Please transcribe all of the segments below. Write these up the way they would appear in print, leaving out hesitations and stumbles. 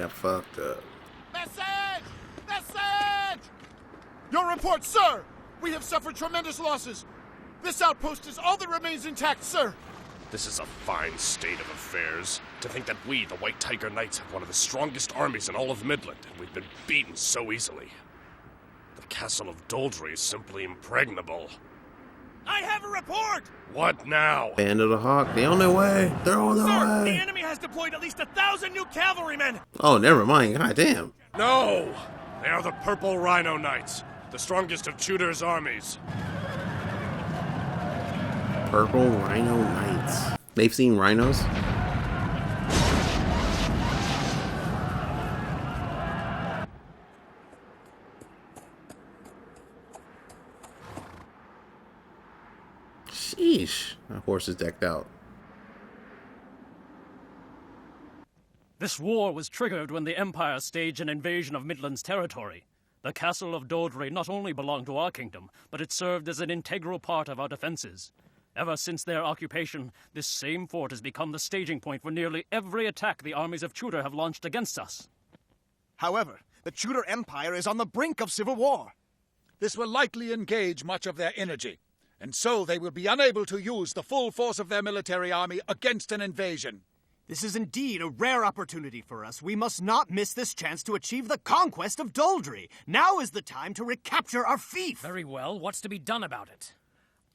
got fucked up. Message! Message! Your report, sir! We have suffered tremendous losses. This outpost is all that remains intact, sir. This is a fine state of affairs. To think that we, the White Tiger Knights, have one of the strongest armies in all of Midland, and we've been beaten so easily. The castle of Doldry is simply impregnable. I have a report! What now? Band of the Hawk, they on their way. They're on their Sir, way. the enemy has deployed at least 1,000 new cavalrymen! Oh, never mind. God damn. No! They are the Purple Rhino Knights, the strongest of Tudor's armies. Purple Rhino Knights. They've seen rhinos? Sheesh. My horse is decked out. This war was triggered when the Empire staged an invasion of Midland's territory. The castle of Doldry not only belonged to our kingdom, but it served as an integral part of our defenses. Ever since their occupation, this same fort has become the staging point for nearly every attack the armies of Tudor have launched against us. However, the Tudor Empire is on the brink of civil war. This will likely engage much of their energy, and so they will be unable to use the full force of their military army against an invasion. This is indeed a rare opportunity for us. We must not miss this chance to achieve the conquest of Doldry. Now is the time to recapture our fief. Very well, what's to be done about it?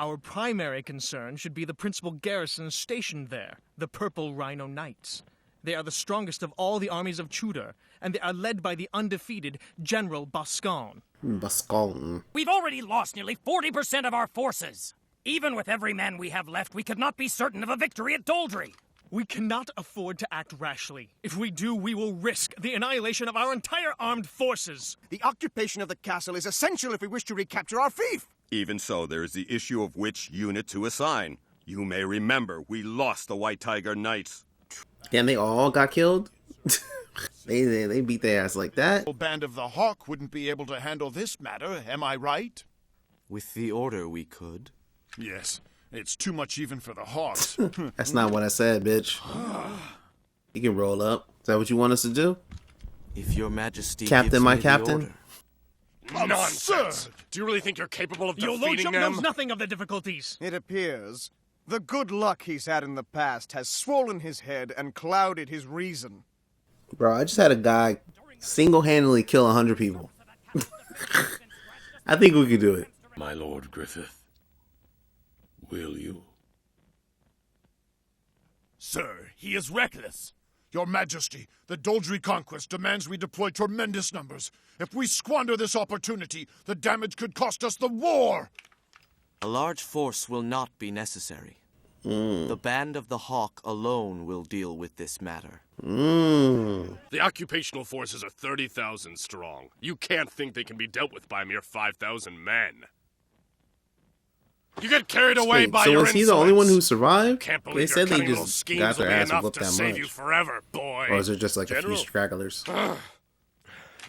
Our primary concern should be the principal garrison stationed there, the Purple Rhino Knights. They are the strongest of all the armies of Tudor, and they are led by the undefeated General Boscawen. Boscawen. We've already lost nearly 40% of our forces. Even with every man we have left, we could not be certain of a victory at Doldry. We cannot afford to act rashly. If we do, we will risk the annihilation of our entire armed forces. The occupation of the castle is essential if we wish to recapture our fief. Even so, there is the issue of which unit to assign. You may remember, we lost the White Tiger Knights. Damn, they all got killed? they beat their ass like that? The Band of the Hawk wouldn't be able to handle this matter, am I right? With the order, we could. Yes, it's too much even for the Hawks. That's not what I said, bitch. You can roll up. Is that what you want us to do? If your majesty Captain, gives my me captain? the order. Nonsense! Do you really think you're capable of Your defeating lordship them? knows nothing of the difficulties. It appears the good luck he's had in the past has swollen his head and clouded his reason. Bro, I just had a guy single-handedly kill 100 people. I think we could do it. My Lord Griffith, will you? Sir, he is reckless. Your Majesty, the Doldry conquest demands we deploy tremendous numbers. If we squander this opportunity, the damage could cost us the war! A large force will not be necessary. The Band of the Hawk alone will deal with this matter. The occupational forces are 30,000 strong. You can't think they can be dealt with by a mere 5,000 men. You get carried away by your So was he the only one who survived? Can't believe They said they little just schemes got will their be ass enough whooped to that save you much. forever, boy. Or is it just like a General. few stragglers?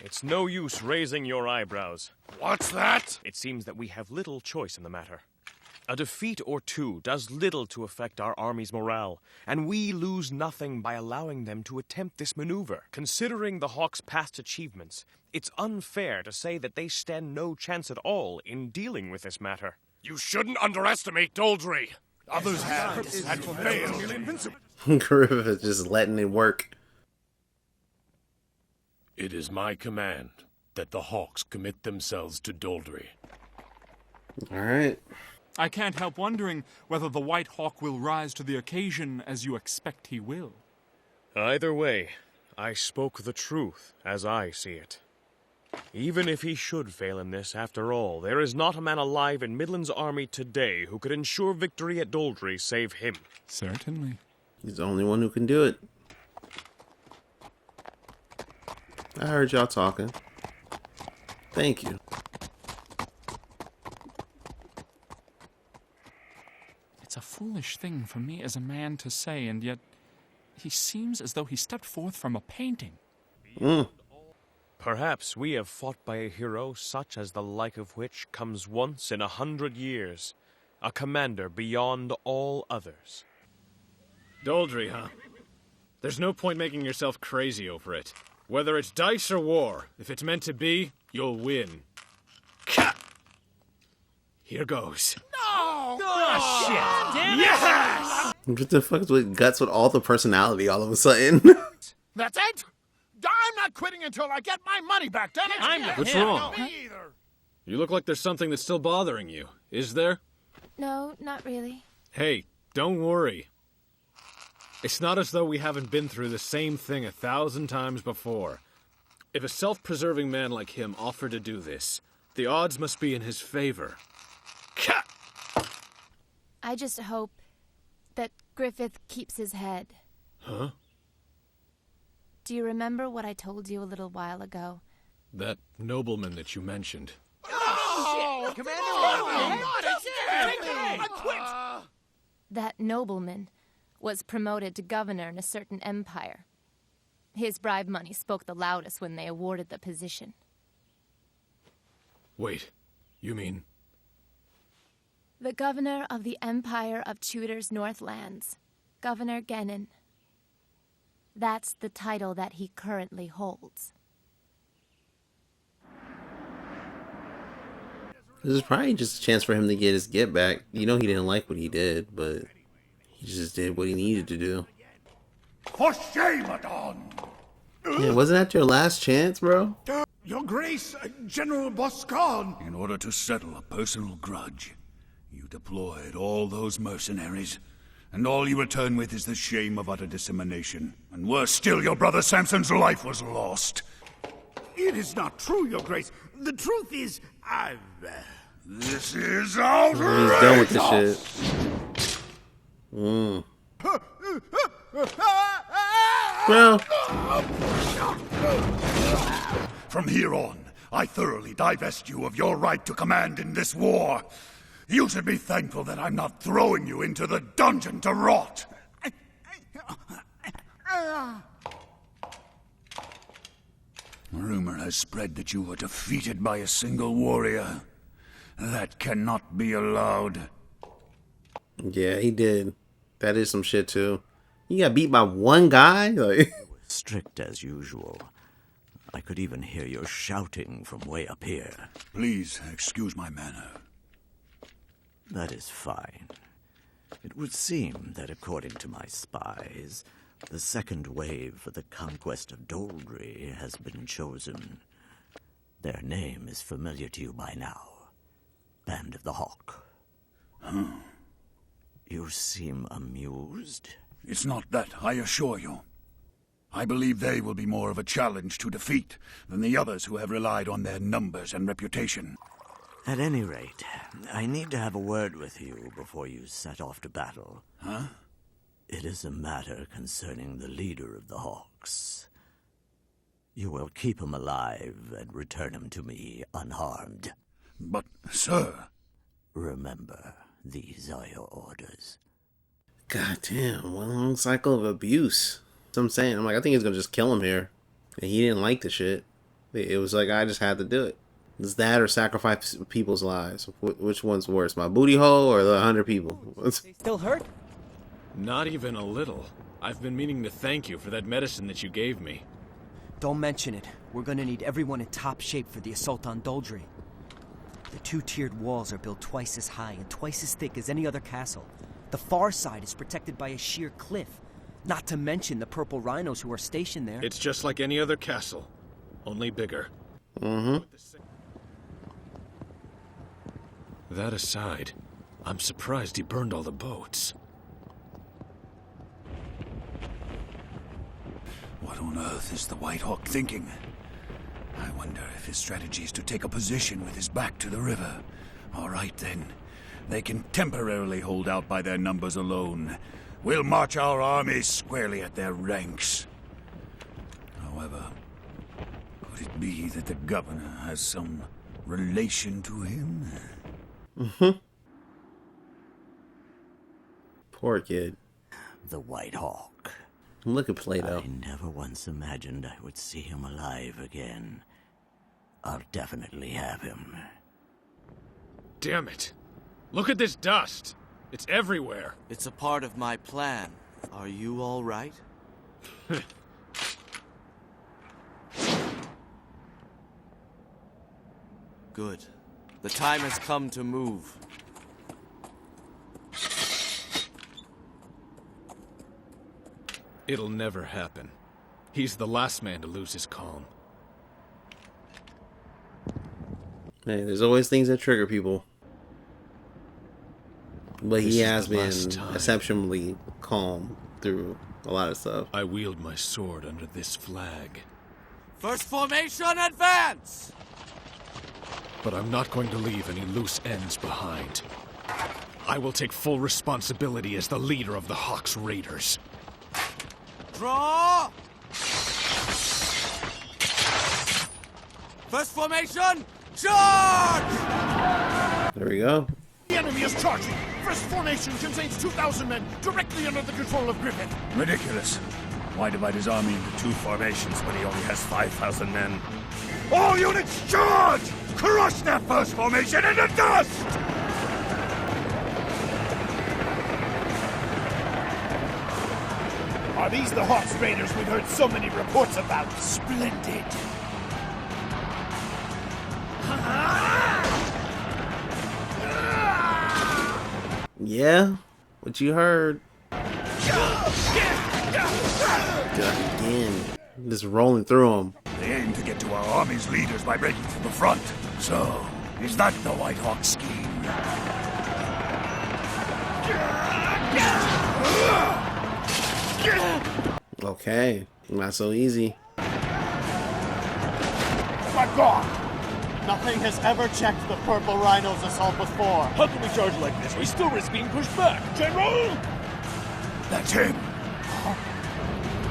It's no use raising your eyebrows. What's that? It seems that we have little choice in the matter. A defeat or two does little to affect our army's morale, and we lose nothing by allowing them to attempt this maneuver. Considering the Hawks' past achievements, it's unfair to say that they stand no chance at all in dealing with this matter. You shouldn't underestimate Doldry. Others have and failed. Griffith is just letting it work. It is my command that the Hawks commit themselves to Doldry. Alright. I can't help wondering whether the White Hawk will rise to the occasion as you expect he will. Either way, I spoke the truth as I see it. Even if he should fail in this, after all, there is not a man alive in Midland's army today who could ensure victory at Doldry save him. Certainly. He's the only one who can do it. I heard y'all talking. Thank you. It's a foolish thing for me as a man to say, and yet he seems as though he stepped forth from a painting. Perhaps we have fought by a hero such as the like of which comes once in 100 years. A commander beyond all others. Doldry, huh? There's no point making yourself crazy over it. Whether it's dice or war, if it's meant to be, you'll win. Here goes. No! Oh, shit! Damn Yes! What the fuck is with Guts with all the personality all of a sudden? That's it? I'm not quitting until I get my money back, damn it! What's wrong? You look like there's something that's still bothering you. Is there? No, not really. Hey, don't worry. It's not as though we haven't been through the same thing 1,000 times before. If a self-preserving man like him offered to do this, the odds must be in his favor. I just hope that Griffith keeps his head. Huh? Do you remember what I told you a little while ago? That nobleman that you mentioned. Oh, shit! I quit! That nobleman was promoted to governor in a certain empire. His bribe money spoke the loudest when they awarded the position. Wait, you mean... The governor of the Empire of Tudor's Northlands, Governor Gennin. That's the title that he currently holds. This is probably just a chance for him to get his get back. You know he didn't like what he did, but he just did what he needed to do. For shame, Adon! Yeah, wasn't that your last chance, bro? Your Grace, General Boscan! In order to settle a personal grudge, you deployed all those mercenaries, and all you return with is the shame of utter dissemination. And worse still, your brother Samson's life was lost. It is not true, Your Grace. The truth is, This is outrageous! He's done with this shit. Well... From here on, I thoroughly divest you of your right to command in this war. You should be thankful that I'm not throwing you into the dungeon to rot. Rumor has spread that you were defeated by a single warrior. That cannot be allowed. Yeah, he did. That is some shit, too. You got beat by one guy? Like... Strict as usual. I could even hear your shouting from way up here. Please excuse my manner. That is fine. It would seem that according to my spies, the second wave for the conquest of Doldry has been chosen. Their name is familiar to you by now. Band of the Hawk. Huh? You seem amused. It's not that, I assure you. I believe they will be more of a challenge to defeat than the others who have relied on their numbers and reputation. At any rate, I need to have a word with you before you set off to battle. Huh? It is a matter concerning the leader of the Hawks. You will keep him alive and return him to me unharmed. But, sir... Remember, these are your orders. God damn, one long cycle of abuse. That's what I'm saying. I'm like, I think he's gonna just kill him here. And he didn't like the shit. It was like, I just had to do it. It's that or sacrifice people's lives. Which one's worse, my booty hole or the 100 people? Still hurt? Not even a little. I've been meaning to thank you for that medicine that you gave me. Don't mention it. We're gonna need everyone in top shape for the assault on Doldry. The two-tiered walls are built twice as high and twice as thick as any other castle. The far side is protected by a sheer cliff. Not to mention the purple rhinos who are stationed there. It's just like any other castle, only bigger. Mm-hmm. That aside, I'm surprised he burned all the boats. What on earth is the White Hawk thinking? I wonder if his strategy is to take a position with his back to the river. All right, then. They can temporarily hold out by their numbers alone. We'll march our armies squarely at their ranks. However, could it be that the governor has some relation to him? Mm-hmm. Poor kid. The White Hawk. Look at Plato. I never once imagined I would see him alive again. I'll definitely have him. Damn it. Look at this dust. It's everywhere. It's a part of my plan. Are you all right? Good. The time has come to move. It'll never happen. He's the last man to lose his calm. Hey, there's always things that trigger people. But he has been exceptionally calm through a lot of stuff. I wield my sword under this flag. First formation, advance! But I'm not going to leave any loose ends behind. I will take full responsibility as the leader of the Hawks Raiders. Draw! First formation, charge! There we go. The enemy is charging! First formation contains 2,000 men directly under the control of Griffith. Ridiculous. Why divide his army into 2 formations when he only has 5,000 men? All units charge! Crush that first formation into dust! Are these the Hawks Raiders we've heard so many reports about? Splendid! Yeah? What you heard? Again. Just rolling through them. They aim to get to our army's leaders by breaking through the front. So, is that the White Hawk scheme? Okay. Not so easy. My God! Nothing has ever checked the Purple Rhino's assault before. How can we charge like this? We still risk being pushed back. General! That's him.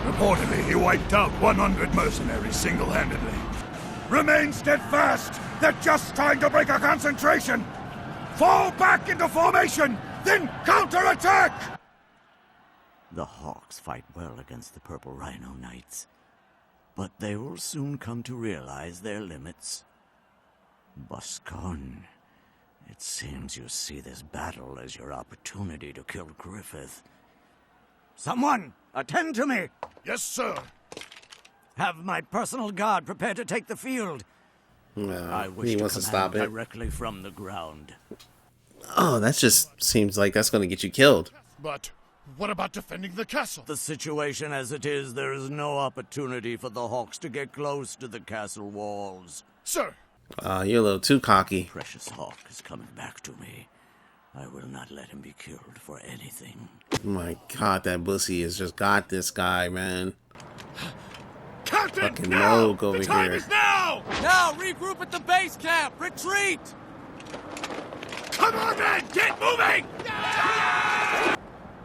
Reportedly, he wiped out 100 mercenaries single-handedly. Remain steadfast! They're just trying to break our concentration! Fall back into formation, then counterattack! The Hawks fight well against the Purple Rhino Knights, but they will soon come to realize their limits. Buscon, it seems you see this battle as your opportunity to kill Griffith. Someone, attend to me! Yes, sir. Have my personal guard prepared to take the field. I wish he to wants to stop it. directly from the ground. Oh, that just seems like that's going to get you killed. But what about defending the castle? The situation as it is, there is no opportunity for the Hawks to get close to the castle walls. Sir! You're a little too cocky. Precious Hawk is coming back to me. I will not let him be killed for anything. My God, that bussy has just got this guy, man. Captain, fucking rogue over the time here. is now! Now, regroup at the base camp! Retreat! Come on, men! Get moving!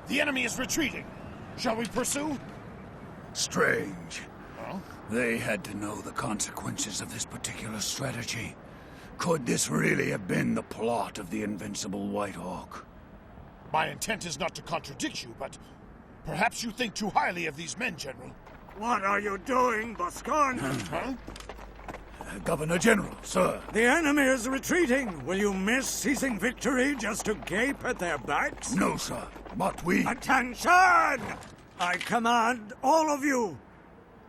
The enemy is retreating. Shall we pursue? Strange. They had to know the consequences of this particular strategy. Could this really have been the plot of the invincible White Hawk? My intent is not to contradict you, but perhaps you think too highly of these men, General. What are you doing, Buscon? Huh? Governor General, sir. The enemy is retreating. Will you miss seizing victory just to gape at their backs? No, sir. But we... Attention! I command all of you.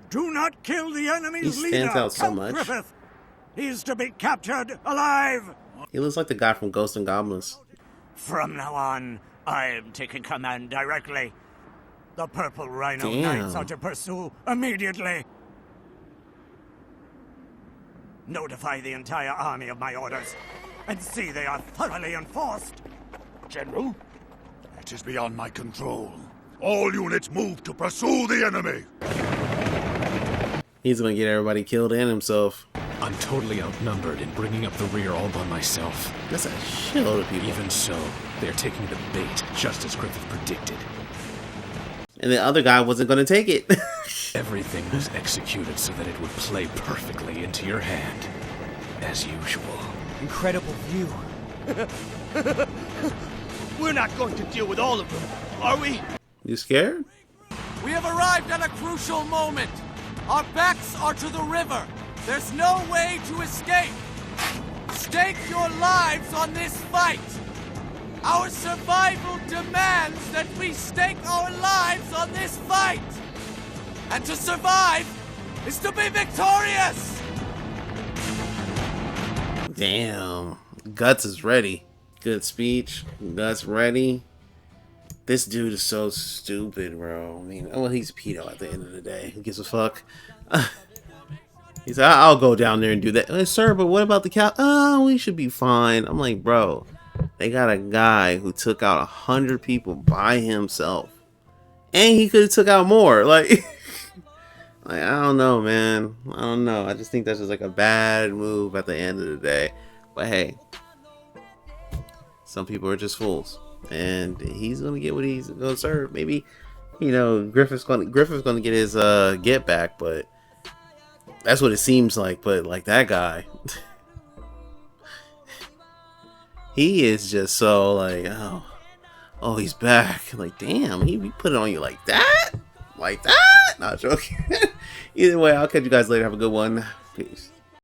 Do not kill the enemy's leader. He stands out so Count much. Griffith. He's to be captured alive. He looks like the guy from Ghosts and Goblins. From now on, I am taking command directly. The Purple Rhino Damn. Knights are to pursue immediately. Notify the entire army of my orders, and see they are thoroughly enforced. General? It is beyond my control. All units move to pursue the enemy. He's gonna get everybody killed and himself. I'm totally outnumbered in bringing up the rear all by myself. That's a shitload of people. Even so, they're taking the bait, just as Griffith predicted. And the other guy wasn't gonna take it. Everything was executed so that it would play perfectly into your hand, as usual. Incredible view. We're not going to deal with all of them, are we? You scared? We have arrived at a crucial moment. Our backs are to the river. There's no way to escape. Stake your lives on this fight. Our survival demands that we stake our lives on this fight. And to survive is to be victorious. Damn. Guts is ready. Good speech. Guts ready. This dude is so stupid, bro. I mean, well, he's a pedo at the end of the day. Who gives a fuck? He said, I'll go down there and do that. Sir, but what about the cow? Oh, we should be fine. I'm like, bro, they got a guy who took out 100 people by himself. And he could have took out more. Like, I don't know, man. I don't know. I just think that's just like a bad move at the end of the day. But hey, some people are just fools. And he's going to get what he's going to serve. Maybe, you know, Griffith's going to get his get back, but that's what it seems like. But like that guy, he is just so like, oh, he's back. Like, damn, he put it on you like that? Like that? Not joking. Either way, I'll catch you guys later. Have a good one. Peace.